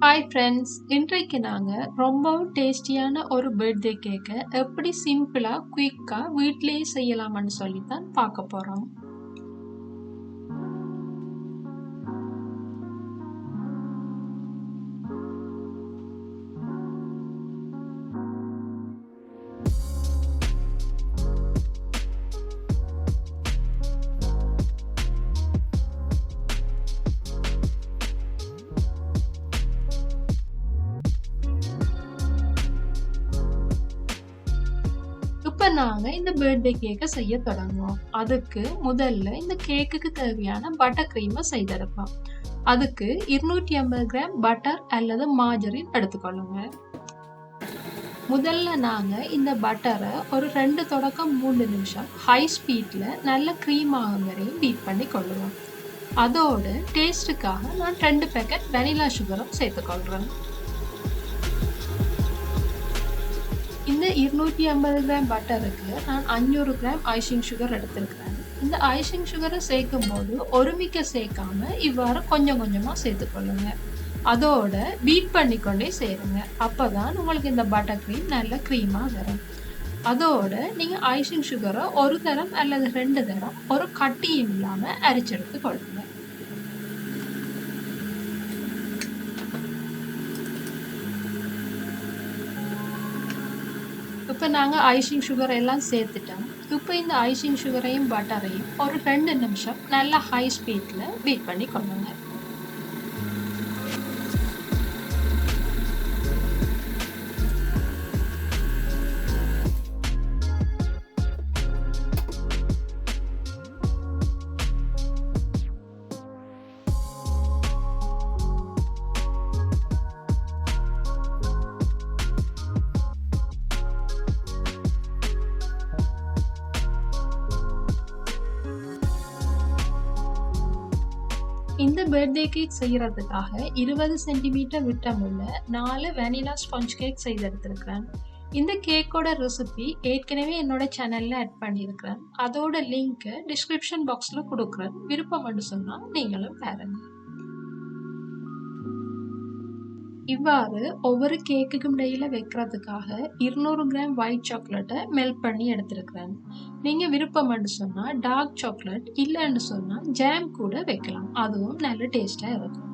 Hi friends, இன்றைக்கு நாங்கள் ரொம்பவும் டேஸ்டியான ஒரு பர்த்டே கேக்கை எப்படி சிம்பிளாக குயிக்காக வீட்டிலேயே செய்யலாம்னு சொல்லித்தான் பார்க்க போகிறோம். இப்போ நாங்கள் இந்த பர்த்டே கேக்கை செய்ய தொடங்குவோம். அதுக்கு முதல்ல இந்த கேக்குக்கு தேவையான பட்டர் க்ரீமை செய்தெடுப்போம். அதுக்கு 250 கிராம் பட்டர் அல்லது மார்ஜரின் எடுத்துக்கொள்ளுங்க. முதல்ல நாங்கள் இந்த பட்டரை ஒரு 2 தொடக்கம் 3 நிமிஷம் ஹை ஸ்பீடில் நல்ல க்ரீம் ஆகும் வரையும் பீட் பண்ணி கொள்ளுவோம். அதோட டேஸ்ட்டுக்காக நான் 2 பேக்கெட் வெனிலா சுகரும் சேர்த்துக்கொள்கிறேன். இந்த 250 கிராம் பட்டருக்கு நான் 500 கிராம் ஐசிங் சுகர் எடுத்திருக்கிறேன். இந்த ஐசிங் சுகரை சேர்க்கும் போது ஒருமிக்க சேர்க்காம இவ்வாறு கொஞ்சம் கொஞ்சமாக சேர்த்துக்கொள்ளுங்க. அதோட பீட் பண்ணிக்கொண்டே சேருங்க. அப்போதான் உங்களுக்கு இந்த பட்டர் க்ரீம் நல்ல க்ரீமாக வரும். அதோட நீங்கள் ஐசிங் சுகரை ஒரு தரம் அல்லது 2 தரம் ஒரு கட்டியும் இல்லாமல் அரைச்செடுத்து கொள்ளுங்க. இப்போ நாங்கள் ஐசிங் சுகர் எல்லாம் சேர்த்துட்டோம். இப்போ இந்த ஐசிங் சுகரையும் பட்டரையும் ஒரு 2 நிமிஷம் நல்லா ஹை ஸ்பீடில் பீட் பண்ணி கொள்ளுங்க. இந்த பர்த்டே கேக் செய்யறதுக்காக 20 சென்டிமீட்டர் விட்டமுள்ள 4 வெனிலா ஸ்பாஞ்ச் கேக் செய்தெடுத்திருக்கிறேன். இந்த கேக்கோட ரெசிபி ஏற்கனவே என்னோட சேனல்ல ஆட் பண்ணியிருக்கிறேன். அதோட லிங்க் டிஸ்கிரிப்ஷன் பாக்ஸ்ல கொடுக்குறேன். விருப்பம்னு சொன்னா நீங்களும் பாருங்க. இவ்வாறு ஒவ்வொரு கேக்குக்கும் இடையில வைக்கிறதுக்காக 200 கிராம் ஒயிட் சாக்லேட்டை மெல்ட் பண்ணி எடுத்திருக்கிறேன். நீங்க விருப்பம்னு சொன்னா டார்க் சாக்லேட் இல்லைன்னு சொன்னா ஜாம் கூட வைக்கலாம். அதுவும் நல்ல டேஸ்டா இருக்கும்.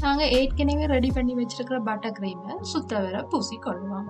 நாங்கள் ஏற்கனவே ரெடி பண்ணி வச்சிருக்கிற பட்டர் க்ரீமை சுத்த வர பூசிக்கொள்வோம்.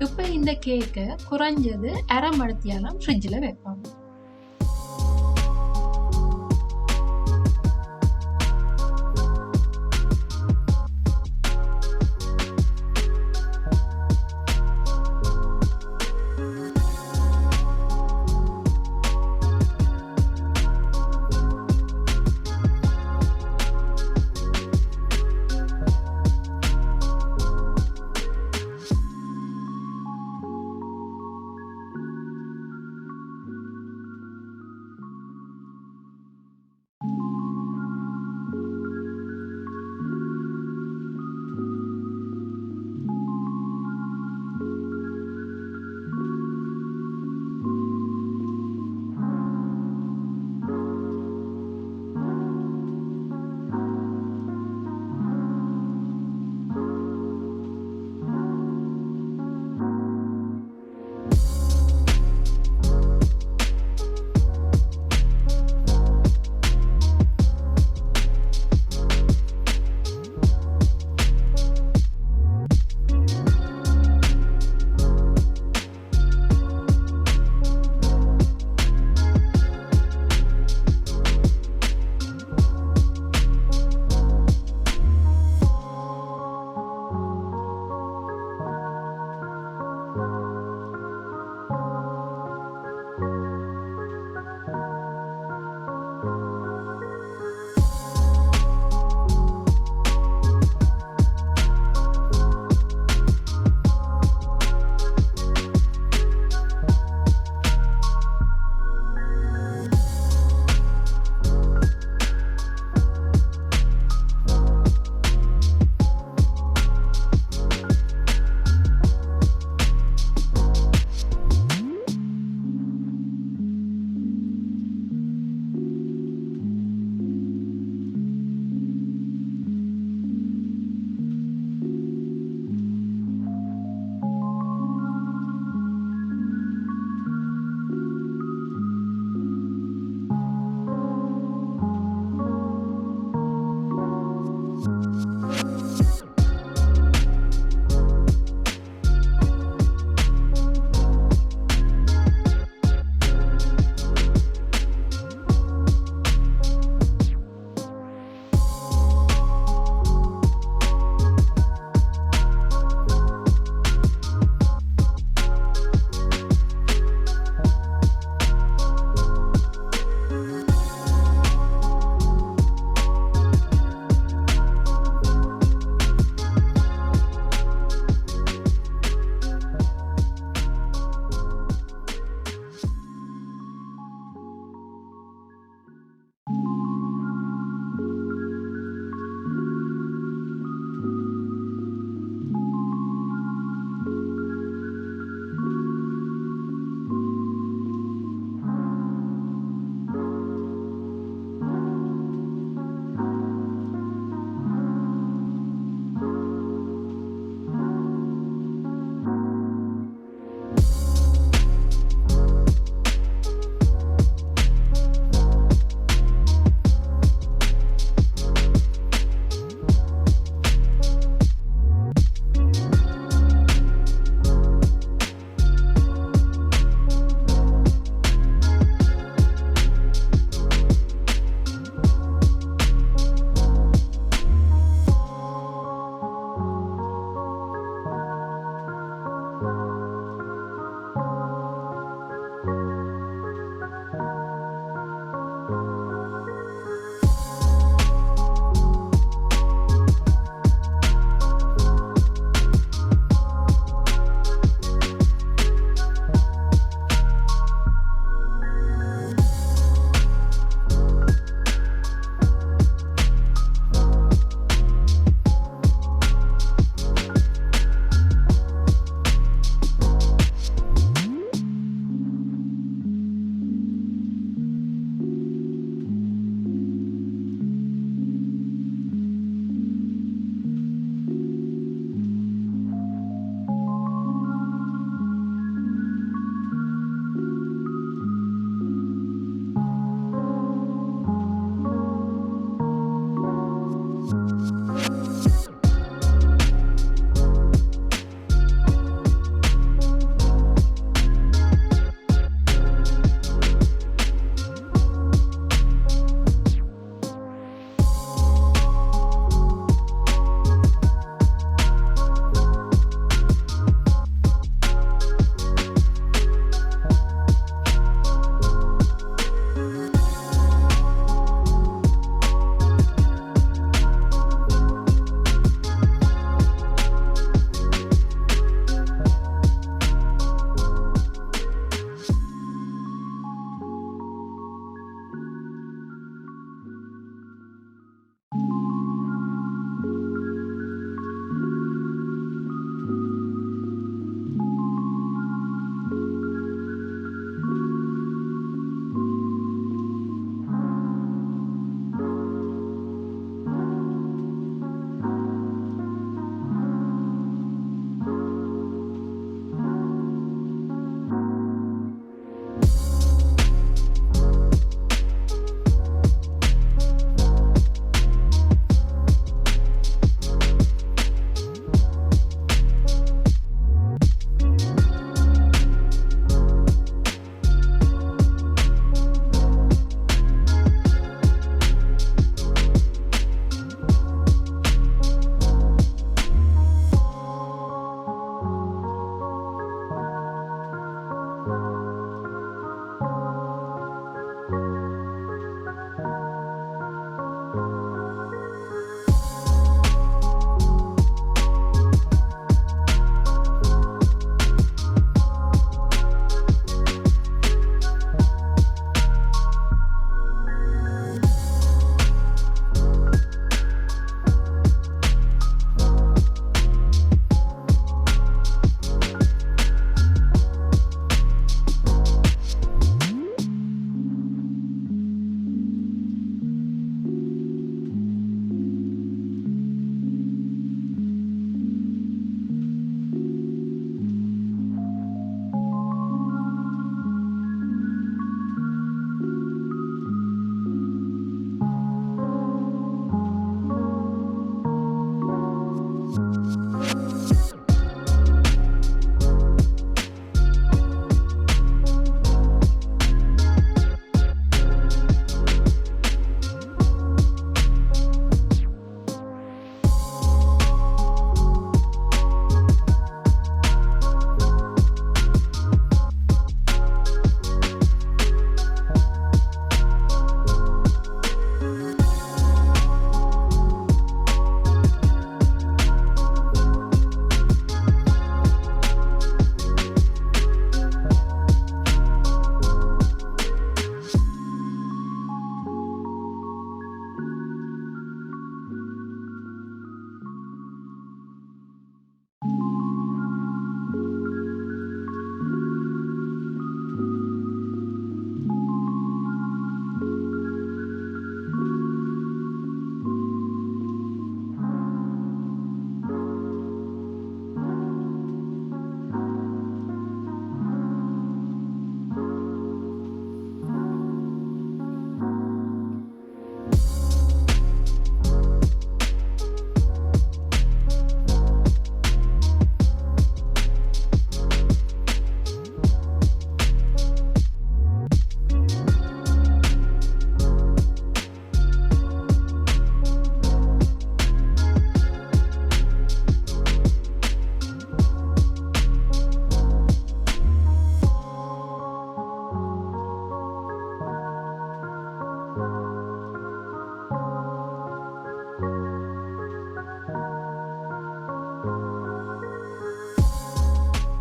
இப்போ இந்த கேக்கை குறைஞ்சது அரை மணித்தியாலம் ஃப்ரிட்ஜில் வைப்பாங்க.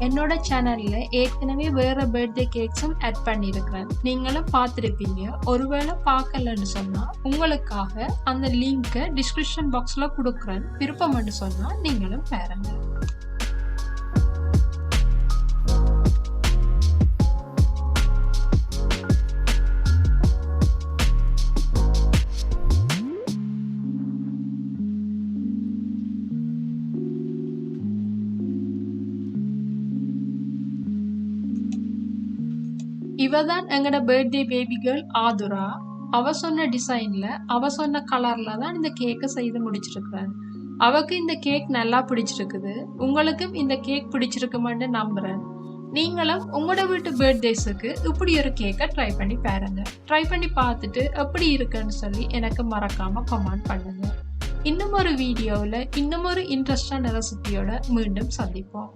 என்னோட சேனல்ல ஏற்கனவே வேற பர்த்டே கேக்ஸும் ஆட் பண்ணியிருக்கிறேன். நீங்களும் பார்த்துருப்பீங்க. ஒருவேளை பார்க்கலன்னு சொன்னா உங்களுக்காக அந்த லிங்கை டிஸ்கிரிப்ஷன் பாக்ஸ்ல கொடுக்குறேன். விருப்பம்னு சொன்னா நீங்களும் பாருங்க. இவதான் எங்கட பர்த்டே பேபி கேர்ள் ஆதுரா. அவ சொன்ன டிசைன்ல அவ சொன்ன கலர்ல தான் இந்த கேக்கை செய்து முடிச்சிருக்கிறான். அவக்கு இந்த கேக் நல்லா பிடிச்சிருக்குது. உங்களுக்கும் இந்த கேக் பிடிச்சிருக்குமென்னு நம்புறேன். நீங்களும் உங்களோட வீட்டு பர்த்டேஸுக்கு இப்படி ஒரு கேக்கை ட்ரை பண்ணி பாருங்க. ட்ரை பண்ணி பார்த்துட்டு எப்படி இருக்குன்னு சொல்லி எனக்கு மறக்காம கமெண்ட் பண்ணுங்க. இன்னும் ஒரு வீடியோவில் இன்னும் ஒரு இன்ட்ரெஸ்டான ரெசிபியோட மீண்டும் சந்திப்போம்.